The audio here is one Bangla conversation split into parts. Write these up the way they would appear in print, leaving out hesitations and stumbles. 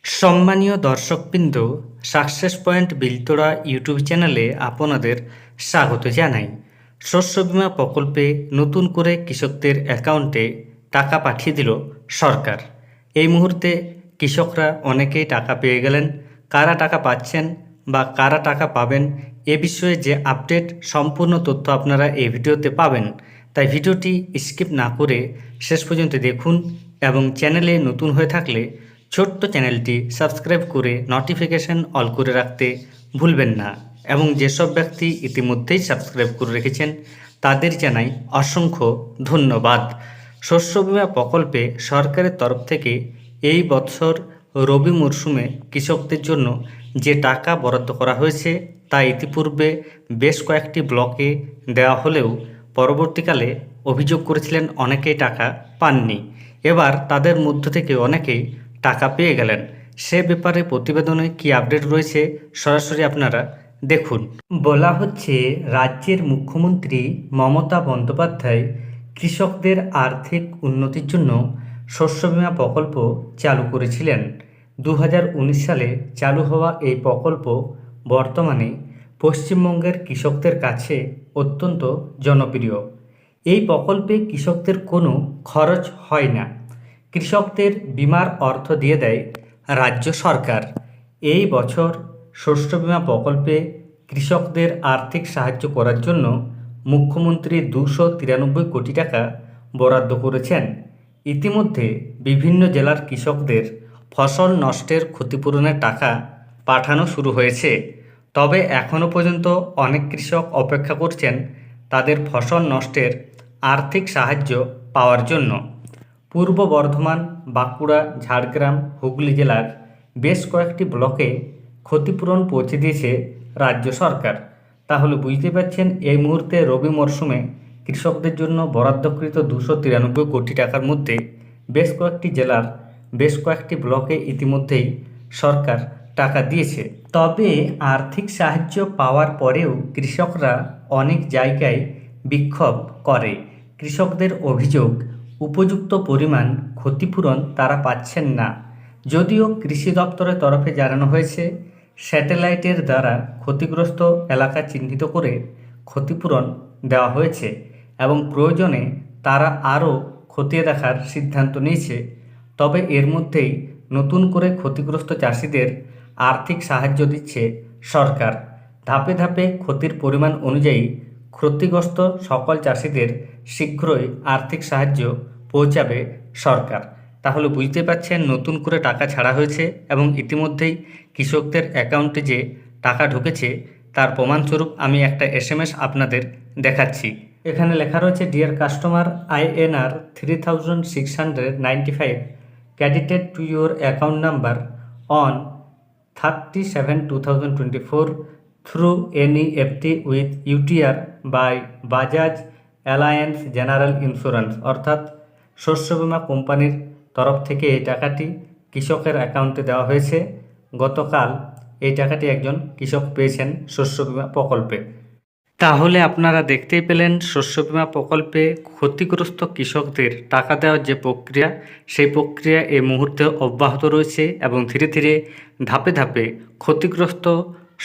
সম্মানীয় দর্শকবৃন্দ, সাকসেস পয়েন্ট বিলতোড়া ইউটিউব চ্যানেলে আপনাদের স্বাগত জানাই। শস্য বীমা প্রকল্পে নতুন করে কৃষকদের অ্যাকাউন্টে টাকা পাঠিয়ে দিল সরকার। এই মুহূর্তে কৃষকরা অনেকেই টাকা পেয়ে গেলেন। কারা টাকা পাচ্ছেন বা কারা টাকা পাবেন এ বিষয়ে যে আপডেট, সম্পূর্ণ তথ্য আপনারা এই ভিডিওতে পাবেন। তাই ভিডিওটি স্কিপ না করে শেষ পর্যন্ত দেখুন এবং চ্যানেলে নতুন হয়ে থাকলে ছোট্ট চ্যানেলটি সাবস্ক্রাইব করে নোটিফিকেশন অল করে রাখতে ভুলবেন না। এবং যেসব ব্যক্তি ইতিমধ্যেই সাবস্ক্রাইব করে রেখেছেন তাদের জানাই অসংখ্য ধন্যবাদ। শস্য বীমা প্রকল্পে সরকারের তরফ থেকে এই বছর রবি মরশুমে কৃষকদের জন্য যে টাকা বরাদ্দ করা হয়েছে তা ইতিপূর্বে বেশ কয়েকটি ব্লকে দেওয়া হলেও পরবর্তীকালে অভিযোগ করেছিলেন অনেকেই টাকা পাননি। এবার তাদের মধ্য থেকে অনেকেই টাকা পেয়ে গেলেন। সে ব্যাপারে প্রতিবেদনে কি আপডেট রয়েছে সরাসরি আপনারা দেখুন। বলা হচ্ছে, রাজ্যের মুখ্যমন্ত্রী মমতা বন্দ্যোপাধ্যায় কৃষকদের আর্থিক উন্নতির জন্য শস্য বীমা প্রকল্প চালু করেছিলেন। 2019 সালে চালু হওয়া এই প্রকল্প বর্তমানে পশ্চিমবঙ্গের কৃষকদের কাছে অত্যন্ত জনপ্রিয়। এই প্রকল্পে কৃষকদের কোনো খরচ হয় না। কৃষকদের বীমার অর্থ দিয়ে দেয় রাজ্য সরকার। এই বছর শস্য বীমা প্রকল্পে কৃষকদের আর্থিক সাহায্য করার জন্য মুখ্যমন্ত্রী 293 কোটি টাকা বরাদ্দ করেছেন। ইতিমধ্যে বিভিন্ন জেলার কৃষকদের ফসল নষ্টের ক্ষতিপূরণের টাকা পাঠানো শুরু হয়েছে। তবে এখনও পর্যন্ত অনেক কৃষক অপেক্ষা করছেন তাদের ফসল নষ্টের আর্থিক সাহায্য পাওয়ার জন্য। পূর্ব বর্ধমান, বাঁকুড়া, ঝাড়গ্রাম, হুগলি জেলার বেশ কয়েকটি ব্লকে ক্ষতিপূরণ পৌঁছে দিয়েছে রাজ্য সরকার। তাহলে বুঝতে পারছেন এই মুহূর্তে রবি মরশুমে কৃষকদের জন্য বরাদ্দকৃত 293 কোটি টাকার মধ্যে বেশ কয়েকটি জেলার বেশ কয়েকটি ব্লকে ইতিমধ্যেই সরকার টাকা দিয়েছে। তবে আর্থিক সাহায্য পাওয়ার পরেও কৃষকরা অনেক জায়গায় বিক্ষোভ করে। কৃষকদের অভিযোগ, উপযুক্ত পরিমাণ ক্ষতিপূরণ তারা পাচ্ছেন না। যদিও কৃষি দপ্তরের তরফে জানানো হয়েছে স্যাটেলাইটের দ্বারা ক্ষতিগ্রস্ত এলাকা চিহ্নিত করে ক্ষতিপূরণ দেওয়া হয়েছে এবং প্রয়োজনে তারা আরও খতিয়ে দেখার সিদ্ধান্ত নিয়েছে। তবে এর মধ্যেই নতুন করে ক্ষতিগ্রস্ত চাষিদের আর্থিক সাহায্য দিচ্ছে সরকার। ধাপে ধাপে ক্ষতির পরিমাণ অনুযায়ী ক্ষতিগ্রস্ত সকল চাষিদের শীঘ্রই আর্থিক সাহায্য পৌঁছাবে সরকার। তাহলে বুঝতে পারছেন নতুন করে টাকা ছাড়া হয়েছে এবং ইতিমধ্যেই কৃষকদের অ্যাকাউন্টে যে টাকা ঢুকেছে তার প্রমাণস্বরূপ আমি একটা SMS আপনাদের দেখাচ্ছি। এখানে লেখা রয়েছে, deer customer, INR 3695 credited to your account number on 30/7/2024 through NEFT with UTR by Bajaj alliance general insurance. অর্থাৎ শস্য বীমা কোম্পানির তরফ থেকে এই টাকাটি কৃষকের অ্যাকাউন্টে দেওয়া হয়েছে। গতকাল এই টাকাটি একজন কৃষক পেয়েছেন শস্য বীমা প্রকল্পে। তাহলে আপনারা দেখতেই পেলেন শস্য বীমা প্রকল্পে ক্ষতিগ্রস্ত কৃষকদের টাকা দেওয়ার যে প্রক্রিয়া, সেই প্রক্রিয়া এই মুহূর্তে অব্যাহত রয়েছে এবং ধীরে ধীরে ধাপে ধাপে ক্ষতিগ্রস্ত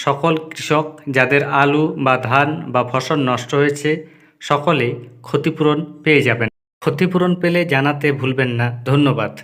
সকল কৃষক যাদের আলু বা ধান বা ফসল নষ্ট হয়েছে সকলে ক্ষতিপূরণ পেয়ে যাবেন। ক্ষতিপূরণ পেলে জানাতে ভুলবেন না। ধন্যবাদ।